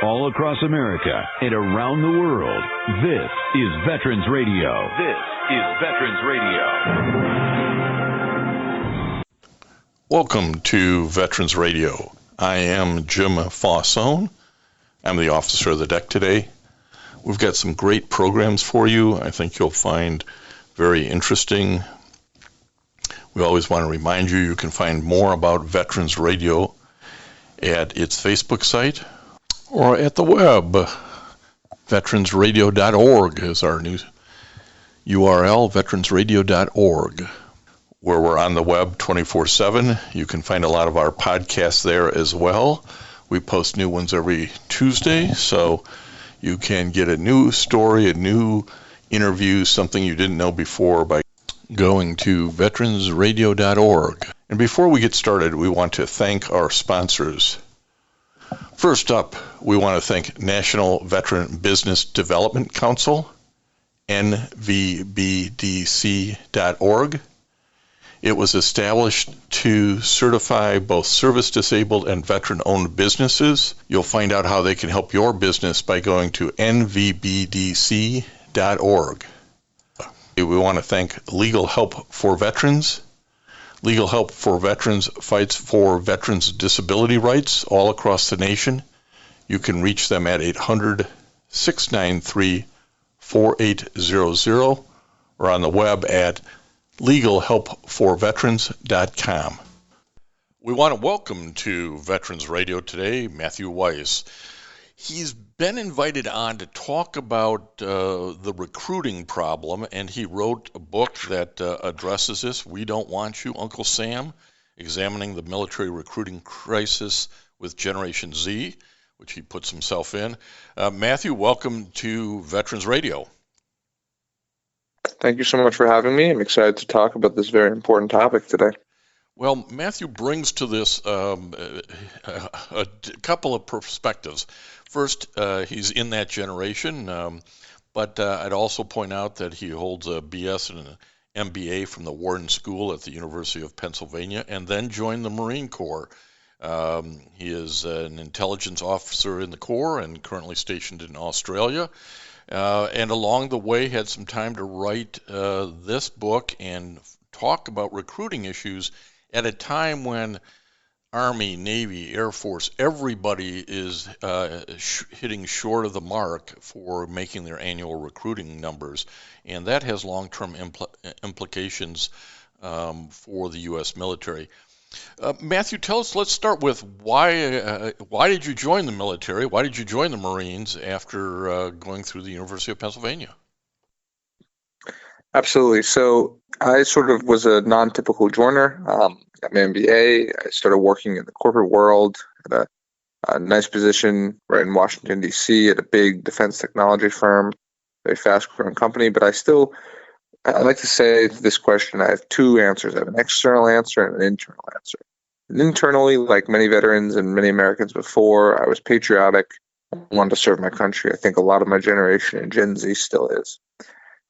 all across America and around the world. This is Veterans Radio. This is Veterans Radio. Welcome to Veterans Radio. I am Jim Fausone. I'm the officer of the deck today. We've got some great programs for you. I think you'll find very interesting. We always want to remind you can find more about Veterans Radio at its Facebook site or at the web. Veteransradio.org is our new URL, veteransradio.org, where we're on the web 24/7. You can find a lot of our podcasts there as well. We post new ones every Tuesday, so you can get a new story, a new interview, something you didn't know before by going to veteransradio.org. And before we get started, we want to thank our sponsors. First up, we want to thank National Veteran Business Development Council, nvbdc.org. It was established to certify both service-disabled and veteran-owned businesses. You'll find out how they can help your business by going to nvbdc.org. We want to thank Legal Help for Veterans. Legal Help for Veterans fights for veterans' disability rights all across the nation. You can reach them at 800-693-4800 or on the web at legalhelpforveterans.com. We want to welcome to Veterans Radio today Matthew Weiss. He's been invited on to talk about the recruiting problem, and he wrote a book that addresses this, We Don't Want You, Uncle Sam, Examining the Military Recruiting Crisis with Generation Z, which he puts himself in. Matthew, welcome to Veterans Radio. Thank you so much for having me. I'm excited to talk about this very important topic today. Well, Matthew brings to this a couple of perspectives. First, he's in that generation, but I'd also point out that he holds a BS and an MBA from the Wharton School at the University of Pennsylvania and then joined the Marine Corps. He is an intelligence officer in the Corps and currently stationed in Australia. And along the way had some time to write this book and talk about recruiting issues at a time when Army, Navy, Air Force, everybody is hitting short of the mark for making their annual recruiting numbers. And that has long-term implications for the U.S. military. Matthew, tell us, let's start with why did you join the military? Why did you join the Marines after going through the University of Pennsylvania? Absolutely. So I sort of was a non-typical joiner. Got my MBA. I started working in the corporate world at a nice position right in Washington, D.C. at a big defense technology firm, very fast-growing company. But I like to say to this question, I have two answers. I have an external answer and an internal answer. And internally, like many veterans and many Americans before, I was patriotic. I wanted to serve my country. I think a lot of my generation and Gen Z still is.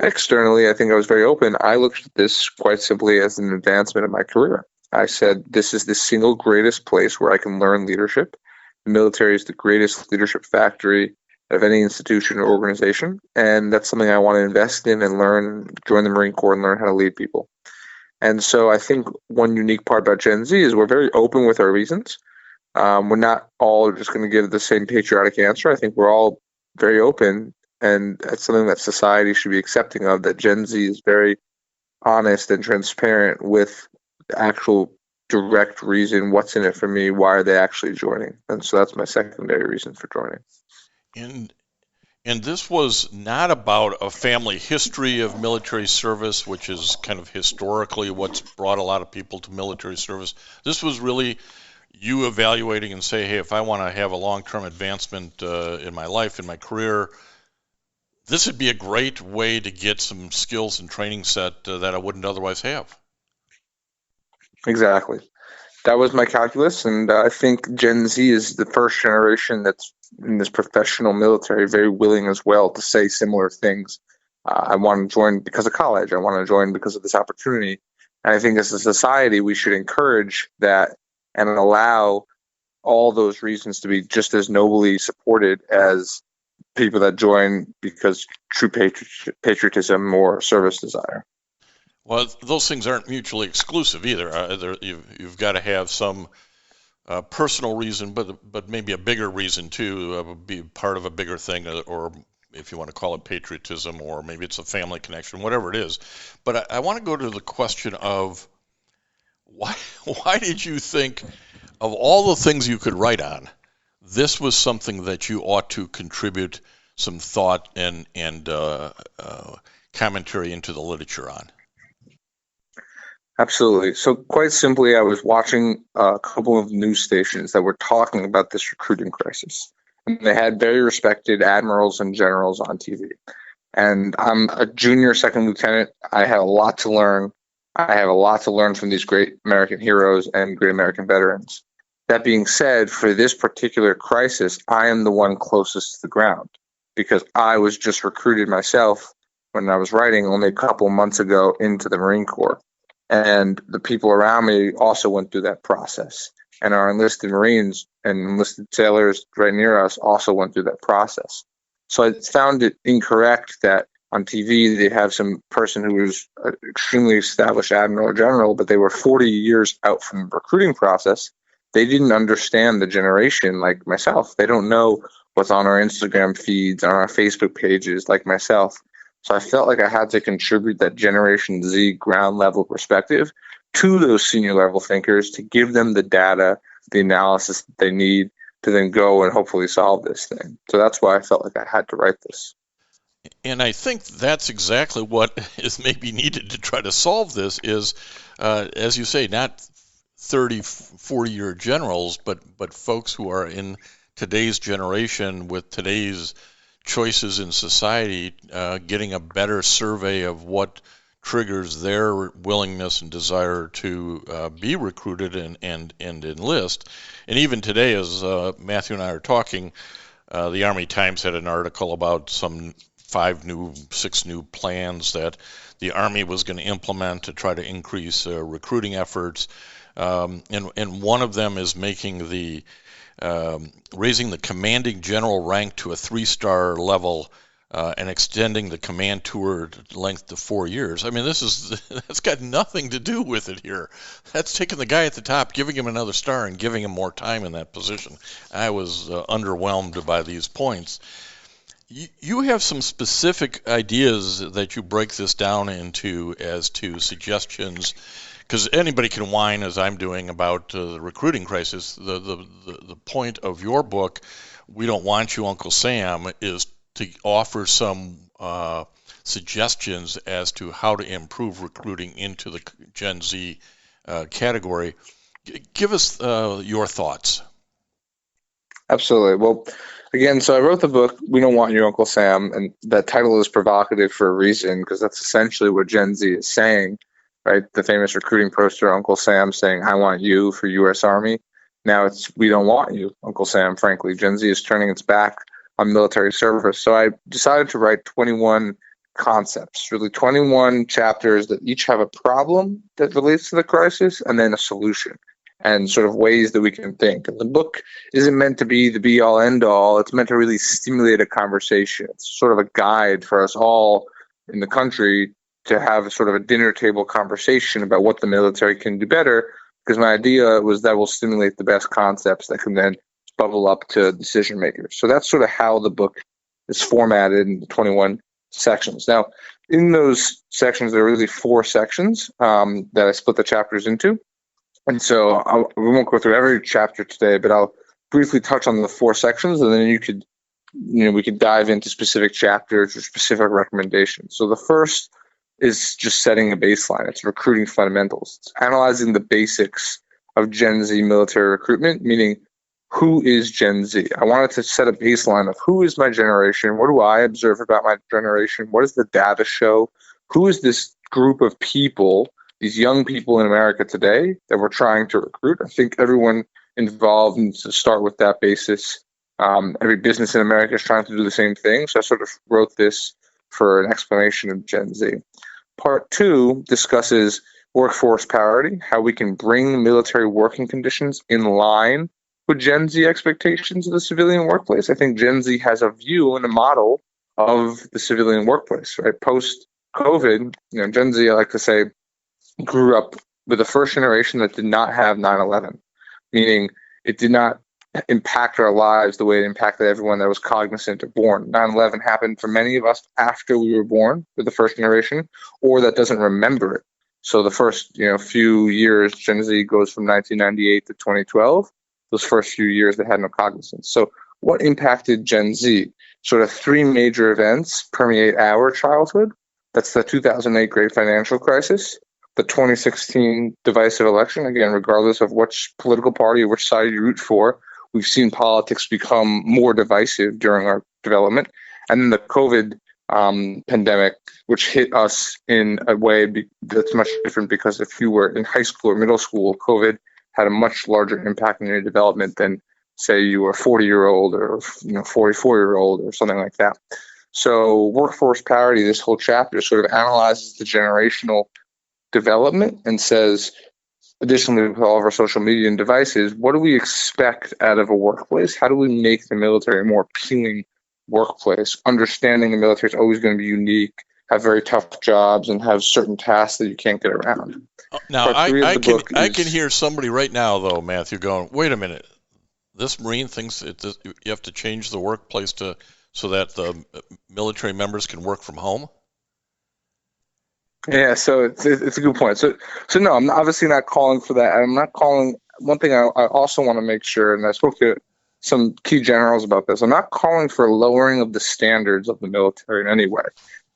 Externally, I think I was very open. I looked at this quite simply as an advancement in my career. I said, this is the single greatest place where I can learn leadership. The military is the greatest leadership factory of any institution or organization, and that's something I want to invest in and learn, join the Marine Corps and learn how to lead people. And so I think one unique part about Gen Z is we're very open with our reasons. We're not all just going to give the same patriotic answer. I think we're all very open, and it's something that society should be accepting of, that Gen Z is very honest and transparent with the actual direct reason, what's in it for me, why are they actually joining. And so that's my secondary reason for joining. And this was not about a family history of military service, which is kind of historically what's brought a lot of people to military service. This was really you evaluating and say, hey, if I want to have a long-term advancement in my life, in my career, this would be a great way to get some skills and training set that I wouldn't otherwise have. Exactly. That was my calculus, and I think Gen Z is the first generation that's in this professional military very willing as well to say similar things. I want to join because of college. I want to join because of this opportunity. And I think as a society, we should encourage that and allow all those reasons to be just as nobly supported as people that join because true patriotism or service desire. Well, those things aren't mutually exclusive either. You've got to have some personal reason, but maybe a bigger reason too, be part of a bigger thing, or if you want to call it patriotism, or maybe it's a family connection, whatever it is. But I want to go to the question of why did you think, of all the things you could write on, this was something that you ought to contribute some thought and commentary into the literature on? Absolutely. So quite simply, I was watching a couple of news stations that were talking about this recruiting crisis. And they had very respected admirals and generals on TV. And I'm a junior second lieutenant. I have a lot to learn. I have a lot to learn from these great American heroes and great American veterans. That being said, for this particular crisis, I am the one closest to the ground because I was just recruited myself when I was writing only a couple months ago into the Marine Corps. And the people around me also went through that process. And our enlisted Marines and enlisted sailors right near us also went through that process. So I found it incorrect that on TV they have some person who was an extremely established admiral or general, but they were 40 years out from the recruiting process. They didn't understand the generation like myself. They don't know what's on our Instagram feeds, on our Facebook pages like myself. So I felt like I had to contribute that Generation Z ground level perspective to those senior level thinkers to give them the data, the analysis that they need to then go and hopefully solve this thing. So that's why I felt like I had to write this. And I think that's exactly what is maybe needed to try to solve this is, as you say, not 30, 40-year generals, but folks who are in today's generation with today's choices in society, getting a better survey of what triggers their willingness and desire to be recruited and enlist. And even today, as Matthew and I are talking, the Army Times had an article about some 6 new plans that the Army was going to implement to try to increase recruiting efforts. And one of them is making raising the commanding general rank to a 3-star level and extending the command tour length to 4 years. I mean, that's got nothing to do with it here. That's taking the guy at the top, giving him another star, and giving him more time in that position. I was underwhelmed by these points. You have some specific ideas that you break this down into as to suggestions, because anybody can whine, as I'm doing, about the recruiting crisis. The point of your book, We Don't Want You, Uncle Sam, is to offer some suggestions as to how to improve recruiting into the Gen Z category. Give us your thoughts. Absolutely. Well, again, so I wrote the book, We Don't Want You, Uncle Sam, and that title is provocative for a reason, because that's essentially what Gen Z is saying, right? The famous recruiting poster, Uncle Sam, saying, I want you for U.S. Army. Now it's, we don't want you, Uncle Sam, frankly. Gen Z is turning its back on military service. So I decided to write 21 concepts, really 21 chapters that each have a problem that relates to the crisis and then a solution, and sort of ways that we can think. And the book isn't meant to be the be-all, end-all. It's meant to really stimulate a conversation. It's sort of a guide for us all in the country to have sort of a dinner table conversation about what the military can do better, because my idea was that will stimulate the best concepts that can then bubble up to decision makers. So that's sort of how the book is formatted in 21 sections. Now, in those sections, there are really 4 sections that I split the chapters into. And so we won't go through every chapter today, but I'll briefly touch on the 4 sections, and then we could dive into specific chapters or specific recommendations. So the first is just setting a baseline. It's recruiting fundamentals. It's analyzing the basics of Gen Z military recruitment, meaning who is Gen Z? I wanted to set a baseline of who is my generation? What do I observe about my generation? What does the data show? Who is this group of people, these young people in America today that we're trying to recruit? I think everyone involved needs to start with that basis. Every business in America is trying to do the same thing. So I sort of wrote this for an explanation of Gen Z. Part 2 discusses workforce parity, how we can bring military working conditions in line with Gen Z expectations of the civilian workplace. I think Gen Z has a view and a model of the civilian workplace, right? Post-COVID, Gen Z, I like to say, grew up with the first generation that did not have 9/11, meaning it did not impact our lives the way it impacted everyone that was cognizant or born. 9/11 happened for many of us after we were born, with the first generation, or that doesn't remember it. So the first, few years, Gen Z goes from 1998 to 2012. Those first few years, they had no cognizance. So what impacted Gen Z? Sort of three major events permeate our childhood. That's the 2008 Great Financial Crisis, the 2016 divisive election. Again, regardless of which political party or which side you root for, we've seen politics become more divisive during our development. And then the COVID pandemic, which hit us in a way that's much different, because if you were in high school or middle school, COVID had a much larger impact on your development than, say, you were a 40-year-old or 44-year-old or something like that. So workforce parity, this whole chapter sort of analyzes the generational development and says, additionally, with all of our social media and devices, what do we expect out of a workplace? How do we make the military a more appealing workplace? Understanding the military is always going to be unique, have very tough jobs, and have certain tasks that you can't get around. Now, I can hear somebody right now, though, Matthew, going, wait a minute. This Marine thinks you have to change the workplace so that the military members can work from home? Yeah, so it's a good point. So no, I'm obviously not calling for that. I'm not calling. One thing I also want to make sure, and I spoke to some key generals about this, I'm not calling for lowering of the standards of the military in any way.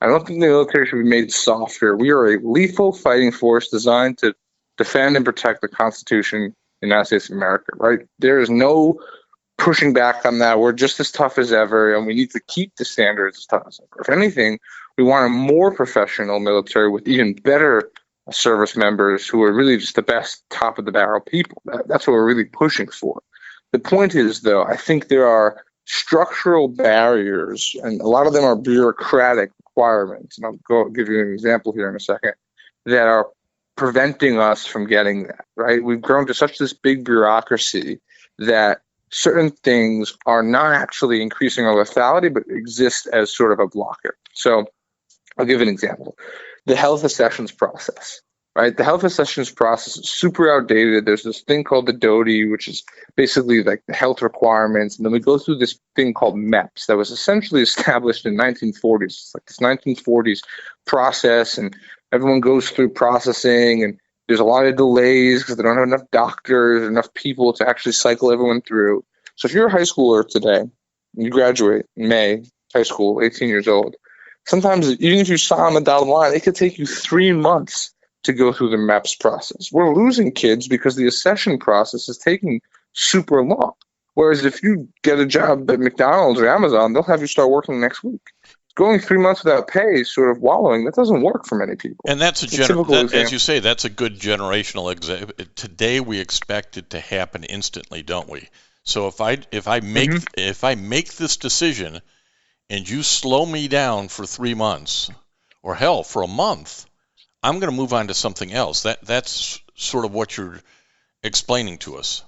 I don't think the military should be made softer. We are a lethal fighting force designed to defend and protect the Constitution of the United States of America, right? There is no pushing back on that. We're just as tough as ever, and we need to keep the standards as tough as ever. If anything, we want a more professional military with even better service members who are really just the best top of the barrel people. That's what we're really pushing for. The point is, though, I think there are structural barriers, and a lot of them are bureaucratic requirements, and I'll give you an example here in a second, that are preventing us from getting that, right? We've grown to such this big bureaucracy that certain things are not actually increasing our lethality, but exist as sort of a blocker. So I'll give an example. The health accessions process, right? The health accessions process is super outdated. There's this thing called the DOTI, which is basically like the health requirements. And then we go through this thing called MEPS that was essentially established in the 1940s. It's like this 1940s process, and everyone goes through processing, and there's a lot of delays because they don't have enough doctors, enough people to actually cycle everyone through. So if you're a high schooler today, and you graduate in May, high school, 18 years old, sometimes even if you sign the dotted line, it could take you 3 months to go through the MEPS process. We're losing kids because the accession process is taking super long. Whereas if you get a job at McDonald's or Amazon, they'll have you start working next week. Going 3 months without pay, sort of wallowing, that doesn't work for many people. And that's as you say, that's a good generational example. Today we expect it to happen instantly, don't we? So if I make this decision, and you slow me down for 3 months, or hell, for a month, I'm going to move on to something else. That's sort of what you're explaining to us.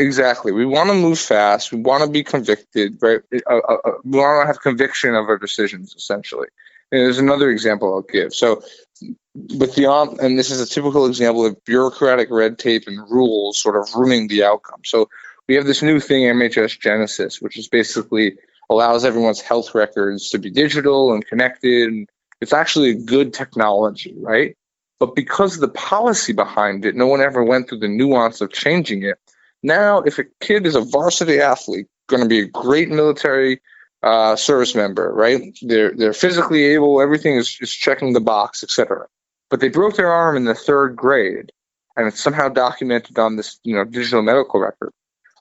Exactly. We want to move fast. We want to be convicted, right? We want to have conviction of our decisions, essentially. And there's another example I'll give. So, and this is a typical example of bureaucratic red tape and rules sort of ruining the outcome. So we have this new thing, MHS Genesis, which is basically allows everyone's health records to be digital and connected. And it's actually a good technology, right? But because of the policy behind it, no one ever went through the nuance of changing it. Now, if a kid is a varsity athlete, going to be a great military service member, right? They're physically able, everything is checking the box, etc. But they broke their arm in the 3rd grade, and it's somehow documented on this, digital medical record.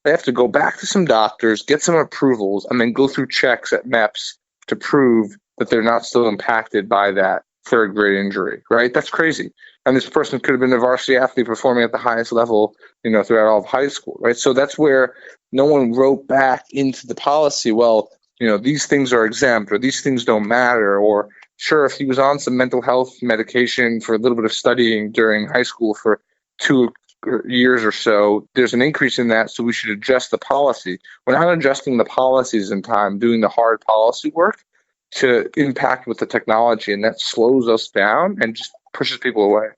They have to go back to some doctors, get some approvals, and then go through checks at MEPS to prove that they're not still impacted by that 3rd grade injury, right? That's crazy. And this person could have been a varsity athlete performing at the highest level, throughout all of high school, right? So that's where no one wrote back into the policy, well, these things are exempt, or these things don't matter, or sure, if he was on some mental health medication for a little bit of studying during high school for 2 years or so, there's an increase in that, so we should adjust the policy. We're not adjusting the policies in time, doing the hard policy work to impact with the technology, and that slows us down and just pushes people away.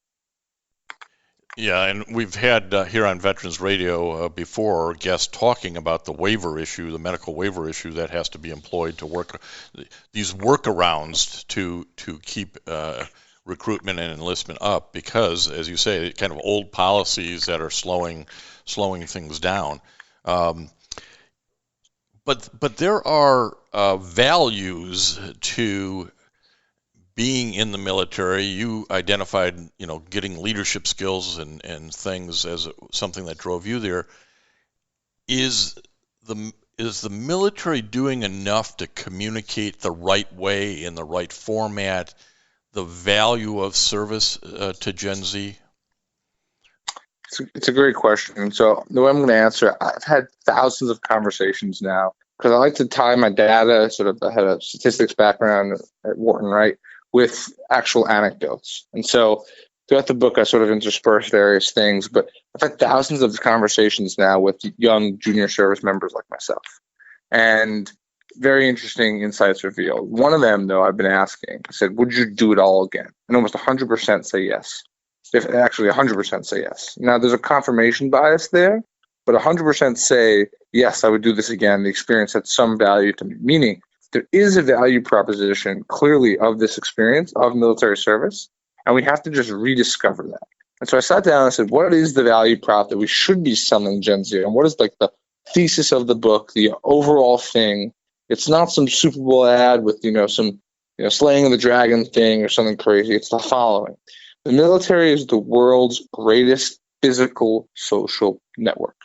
Yeah, and we've had here on Veterans Radio before guests talking about the waiver issue, the medical waiver issue that has to be employed to work these workarounds to keep recruitment and enlistment up, because, as you say, kind of old policies that are slowing things down. But there are values to being in the military. You identified, getting leadership skills and things as something that drove you there. Is the military doing enough to communicate the right way, in the right format, the value of service to Gen Z? It's a great question. So the way I'm going to answer, I've had thousands of conversations now, because I like to tie my data, I had a statistics background at Wharton, right, with actual anecdotes. And so throughout the book, I sort of intersperse various things, but I've had thousands of conversations now with young junior service members like myself. And very interesting insights revealed. One of them, though, I've been asking, I said, would you do it all again? And almost 100% say yes. If actually 100% say yes. Now, there's a confirmation bias there, but 100% say, yes, I would do this again. The experience had some value to me, meaning there is a value proposition clearly of this experience of military service, and we have to just rediscover that. And so I sat down and said, what is the value prop that we should be selling Gen Z? And what is like the thesis of the book, the overall thing? It's not some Super Bowl ad with, some, slaying of the dragon thing or something crazy. It's the following. The military is the world's greatest physical social network.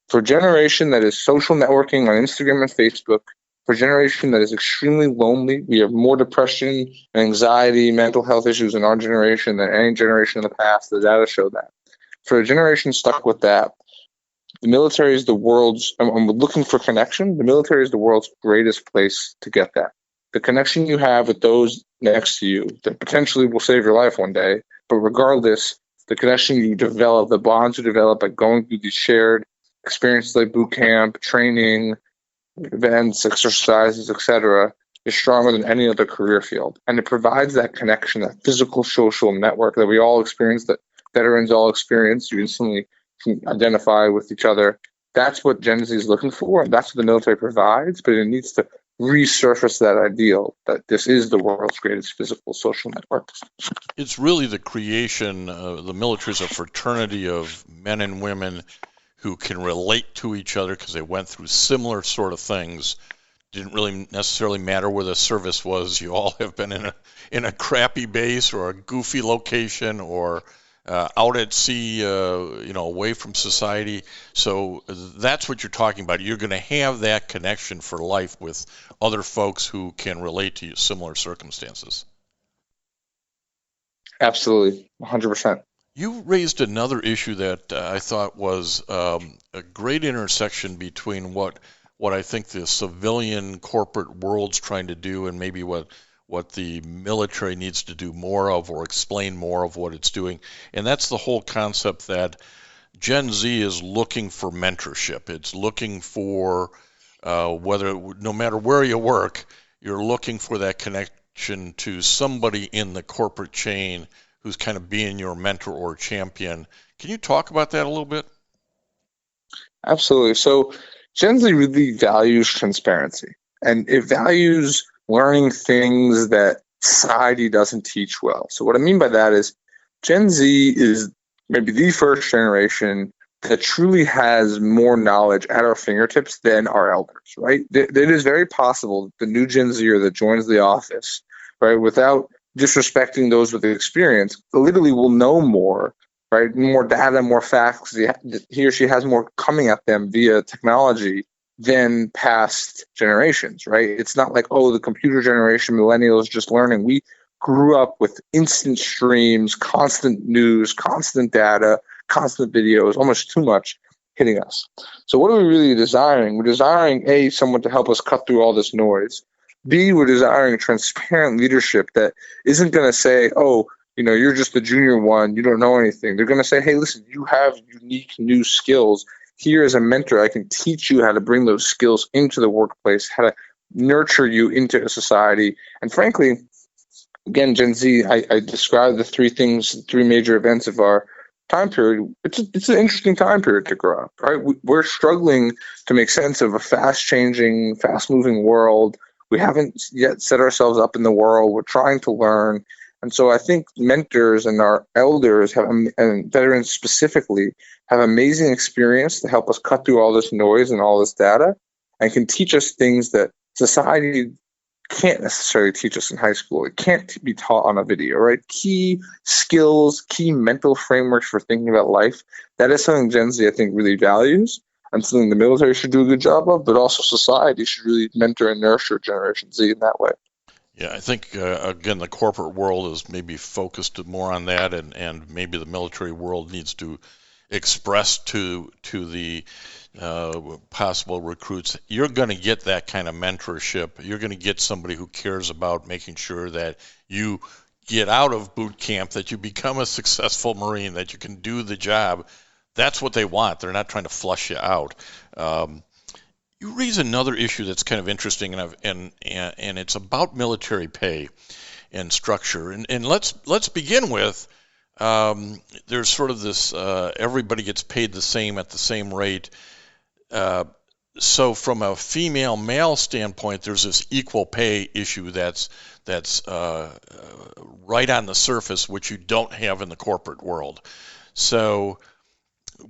For a generation that is social networking on Instagram and Facebook, for a generation that is extremely lonely, we have more depression, anxiety, mental health issues in our generation than any generation in the past. The data show that. For a generation stuck with that, the military is the world's, I'm looking for connection, the military is the world's greatest place to get that. The connection you have with those next to you that potentially will save your life one day, but regardless, the connection you develop, the bonds you develop by going through these shared experiences like boot camp, training, events, exercises, etc., is stronger than any other career field. And it provides that connection, that physical social network that we all experience, that veterans all experience. You instantly can identify with each other. That's what Gen Z is looking for, and that's what the military provides, but it needs to resurface that ideal that this is the world's greatest physical social network. It's really the creation, the military is a fraternity of men and women who can relate to each other because they went through similar sort of things. Didn't really necessarily matter where the service was. You all have been in a crappy base or a goofy location or out at sea, away from society. So that's what you're talking about. You're going to have that connection for life with other folks who can relate to similar circumstances. Absolutely, 100%. You raised another issue that I thought was a great intersection between what I think the civilian corporate world's trying to do and maybe what the military needs to do more of or explain more of what it's doing. And that's the whole concept that Gen Z is looking for mentorship. It's looking for no matter where you work, you're looking for that connection to somebody in the corporate chain who's kind of being your mentor or champion. Can you talk about that a little bit? Absolutely. So Gen Z really values transparency, and it values learning things that society doesn't teach well. So what I mean by that is Gen Z is maybe the first generation that truly has more knowledge at our fingertips than our elders, right? It is very possible that the new Gen Zer that joins the office, right, without disrespecting those with experience, literally will know more, right? More data, more facts. He or she has more coming at them via technology than past generations, right? It's not like, the computer generation, millennials just learning. We grew up with instant streams, constant news, constant data, constant videos, almost too much hitting us. So what are we really desiring? We're desiring, A, someone to help us cut through all this noise. B, we're desiring transparent leadership that isn't going to say, you're just the junior one, you don't know anything. They're going to say, hey, listen, you have unique new skills. Here as a mentor, I can teach you how to bring those skills into the workplace, how to nurture you into a society. And frankly, again, Gen Z, I described the three major events of our time period. It's an interesting time period to grow up, right? We're struggling to make sense of a fast-changing, fast-moving world. We haven't yet set ourselves up in the world. We're trying to learn. And so I think mentors and our elders and veterans specifically have amazing experience to help us cut through all this noise and all this data and can teach us things that society can't necessarily teach us in high school. It can't be taught on a video, right? Key skills, key mental frameworks for thinking about life. That is something Gen Z, I think, really values and something the military should do a good job of, but also society should really mentor and nurture Generation Z in that way. Yeah, I think, again, the corporate world is maybe focused more on that, and maybe the military world needs to express to the possible recruits, you're going to get that kind of mentorship. You're going to get somebody who cares about making sure that you get out of boot camp, that you become a successful Marine, that you can do the job. That's what they want. They're not trying to flush you out. You raise another issue that's kind of interesting, and it's about military pay and structure. And let's begin with there's sort of this everybody gets paid the same at the same rate. So from a female-male standpoint, there's this equal pay issue that's right on the surface, which you don't have in the corporate world. So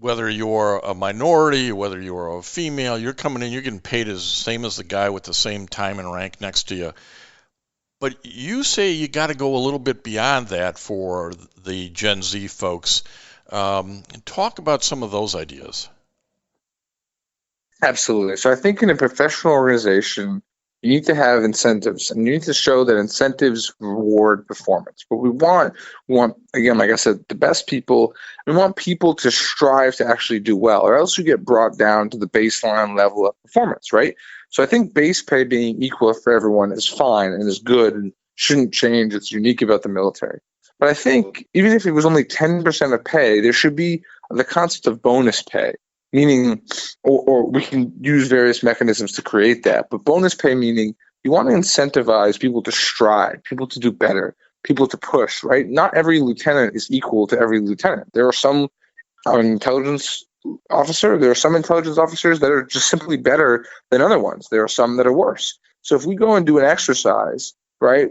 whether you're a minority, whether you're a female, you're coming in, you're getting paid as same as the guy with the same time and rank next to you. But you say you got to go a little bit beyond that for the Gen Z folks. Talk about some of those ideas. Absolutely. So I think in a professional organization, you need to have incentives, and you need to show that incentives reward performance. But we want again, like I said, the best people. We want people to strive to actually do well, or else you get brought down to the baseline level of performance, right? So I think base pay being equal for everyone is fine and is good and shouldn't change. It's unique about the military. But I think even if it was only 10% of pay, there should be the concept of bonus pay. Meaning, or we can use various mechanisms to create that, but bonus pay meaning you want to incentivize people to strive, people to do better, people to push, right? Not every lieutenant is equal to every lieutenant. There are some intelligence officers that are just simply better than other ones. There are some that are worse. So if we go and do an exercise, right,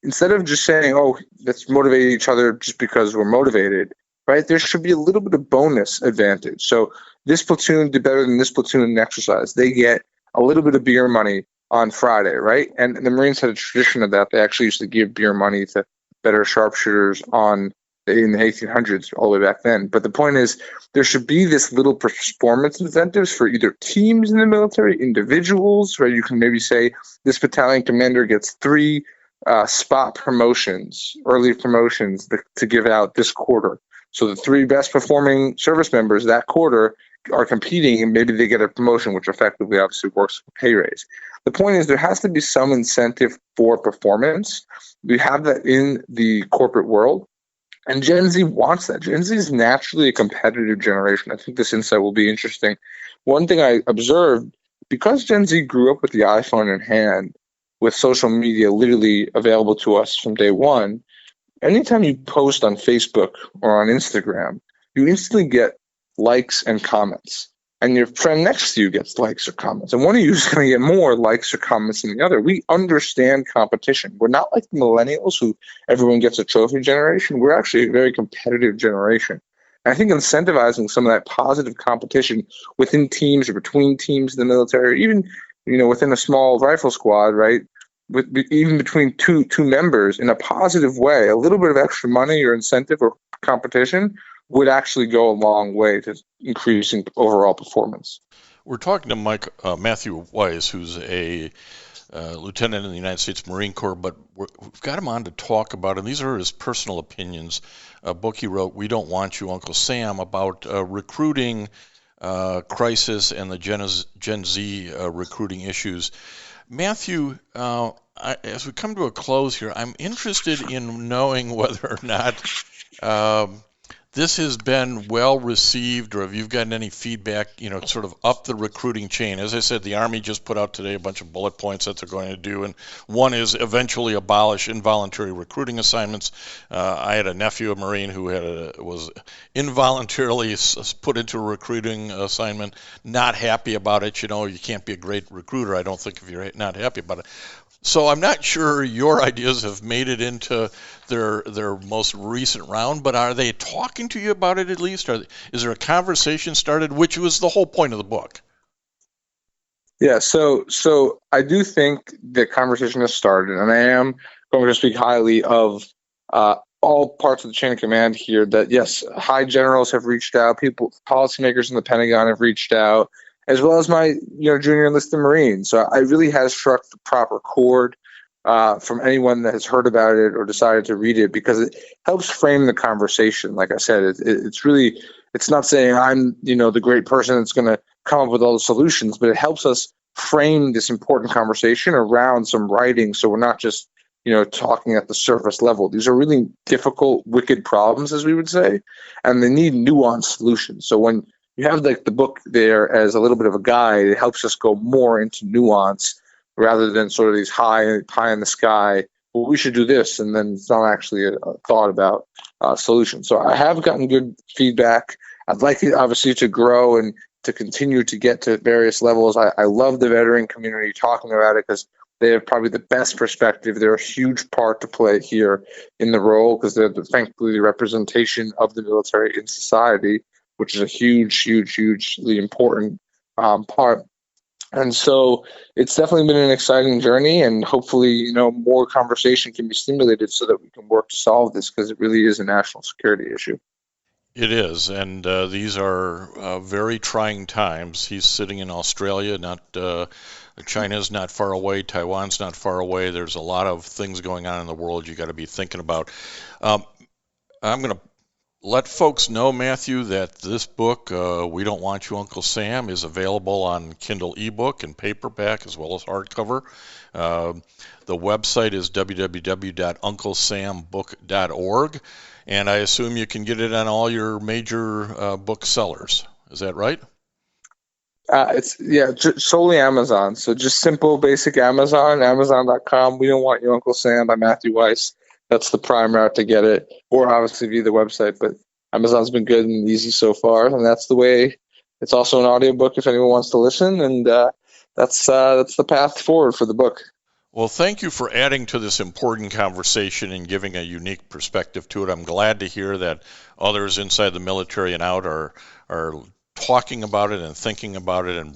instead of just saying, oh, let's motivate each other just because we're motivated, right, there should be a little bit of bonus advantage. So this platoon did better than this platoon in exercise. They get a little bit of beer money on Friday, right? And the Marines had a tradition of that. They actually used to give beer money to better sharpshooters in the 1800s, all the way back then. But the point is, there should be this little performance incentives for either teams in the military, individuals, right? You can maybe say this battalion commander gets 3 spot promotions, early promotions to give out this quarter. So the 3 best performing service members that quarter are competing, and maybe they get a promotion, which effectively obviously works for pay raise. The point is there has to be some incentive for performance. We have that in the corporate world, and Gen Z wants that. Gen Z is naturally a competitive generation. I think this insight will be interesting. One thing I observed, because Gen Z grew up with the iPhone in hand, with social media literally available to us from day one, anytime you post on Facebook or on Instagram, you instantly get likes and comments. And your friend next to you gets likes or comments. And one of you is going to get more likes or comments than the other. We understand competition. We're not like the millennials who everyone gets a trophy generation. We're actually a very competitive generation. And I think incentivizing some of that positive competition within teams or between teams in the military, even within a small rifle squad, right? Even between two members in a positive way, a little bit of extra money or incentive or competition would actually go a long way to increasing overall performance. We're talking to Matthew Weiss, who's a lieutenant in the United States Marine Corps, but we've got him on to talk about, and these are his personal opinions, a book he wrote, We Don't Want You, Uncle Sam, about recruiting crisis and the Gen Z recruiting issues. Matthew, as we come to a close here, I'm interested in knowing whether or not this has been well received, or have you gotten any feedback, sort of up the recruiting chain? As I said, the Army just put out today a bunch of bullet points that they're going to do, and one is eventually abolish involuntary recruiting assignments. I had a nephew, a Marine, who was involuntarily put into a recruiting assignment, not happy about it. You can't be a great recruiter, I don't think, if you're not happy about it. So I'm not sure your ideas have made it into their most recent round, but are they talking to you about it at least? Is there a conversation started, which was the whole point of the book? Yeah, so I do think the conversation has started, and I am going to speak highly of all parts of the chain of command here. That yes, high generals have reached out, policymakers in the Pentagon have reached out, as well as my junior enlisted Marine. So I really has struck the proper chord from anyone that has heard about it or decided to read it, because it helps frame the conversation. Like I said, it's not saying I'm the great person that's going to come up with all the solutions, but it helps us frame this important conversation around some writing, so we're not just talking at the surface level. These are really difficult, wicked problems, as we would say, and they need nuanced solutions. So when you have the book there as a little bit of a guide, it helps us go more into nuance rather than sort of these high in the sky, well, we should do this, and then it's not actually a thought about solution. So I have gotten good feedback. I'd like it, obviously, to grow and to continue to get to various levels. I love the veteran community talking about it, because they have probably the best perspective. They're a huge part to play here in the role, because they're thankfully the representation of the military in society, which is a hugely important part. And so it's definitely been an exciting journey, and hopefully, more conversation can be stimulated so that we can work to solve this, because it really is a national security issue. It is, and these are very trying times. He's sitting in Australia, China's not far away, Taiwan's not far away. There's a lot of things going on in the world you got to be thinking about. I'm going to let folks know, Matthew, that this book, We Don't Want You, Uncle Sam, is available on Kindle ebook and paperback as well as hardcover. The website is www.unclesambook.org, and I assume you can get it on all your major booksellers. Is that right? It's solely Amazon. So just simple, basic Amazon.com. We Don't Want You, Uncle Sam by Matthew Weiss. That's the prime route to get it, or obviously via the website. But Amazon's been good and easy so far, and that's the way. It's also an audiobook if anyone wants to listen, and that's the path forward for the book. Well, thank you for adding to this important conversation and giving a unique perspective to it. I'm glad to hear that others inside the military and out are talking about it and thinking about it, and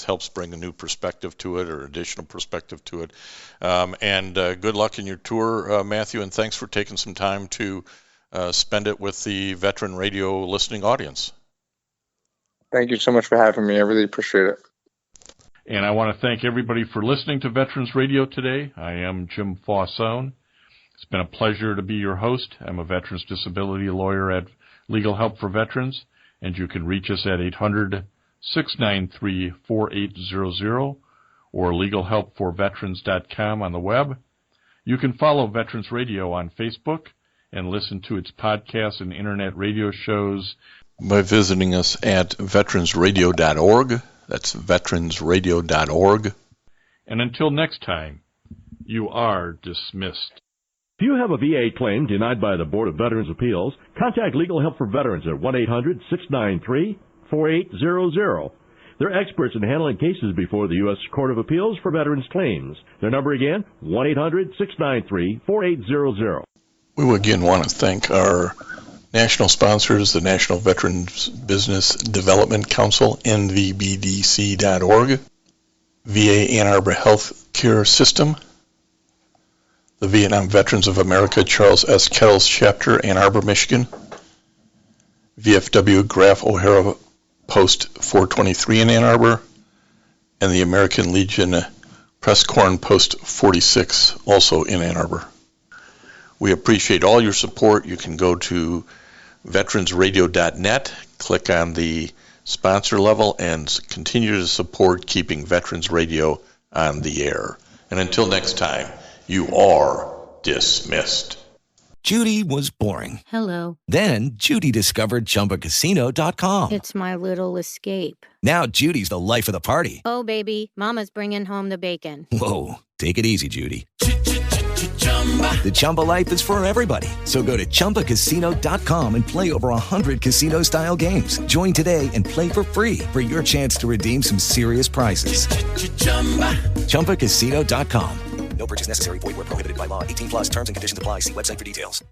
helps bring a new perspective to it, or additional perspective to it. And good luck in your tour, Matthew, and thanks for taking some time to spend it with the Veteran Radio listening audience. Thank you so much for having me. I really appreciate it. And I want to thank everybody for listening to Veterans Radio today. I am Jim Fausone. It's been a pleasure to be your host. I'm a veterans disability lawyer at Legal Help for Veterans, and you can reach us at 800-693-4800 or legalhelpforveterans.com on the web. You can follow Veterans Radio on Facebook and listen to its podcasts and internet radio shows by visiting us at veteransradio.org. That's veteransradio.org. And until next time, you are dismissed. If you have a VA claim denied by the Board of Veterans' Appeals, contact Legal Help for Veterans at 1-800-693-4800. They're experts in handling cases before the U.S. Court of Appeals for Veterans Claims. Their number again, 1-800-693-4800. We again want to thank our national sponsors, the National Veterans Business Development Council, nvbdc.org, VA Ann Arbor Health Care System, the Vietnam Veterans of America Charles S. Kettles Chapter, Ann Arbor, Michigan, VFW Graf O'Hara Post 423 in Ann Arbor, and the American Legion Press Corn Post 46, also in Ann Arbor. We appreciate all your support. You can go to veteransradio.net, click on the sponsor level, and continue to support keeping Veterans Radio on the air. And until next time, you are dismissed. Judy was boring. Hello. Then Judy discovered ChumbaCasino.com. It's my little escape. Now Judy's the life of the party. Oh, baby, mama's bringing home the bacon. Whoa, take it easy, Judy. The Chumba life is for everybody. So go to ChumbaCasino.com and play over 100 casino-style games. Join today and play for free for your chance to redeem some serious prizes. ChumbaCasino.com. No purchase necessary. Void where prohibited by law. 18+ terms and conditions apply. See website for details.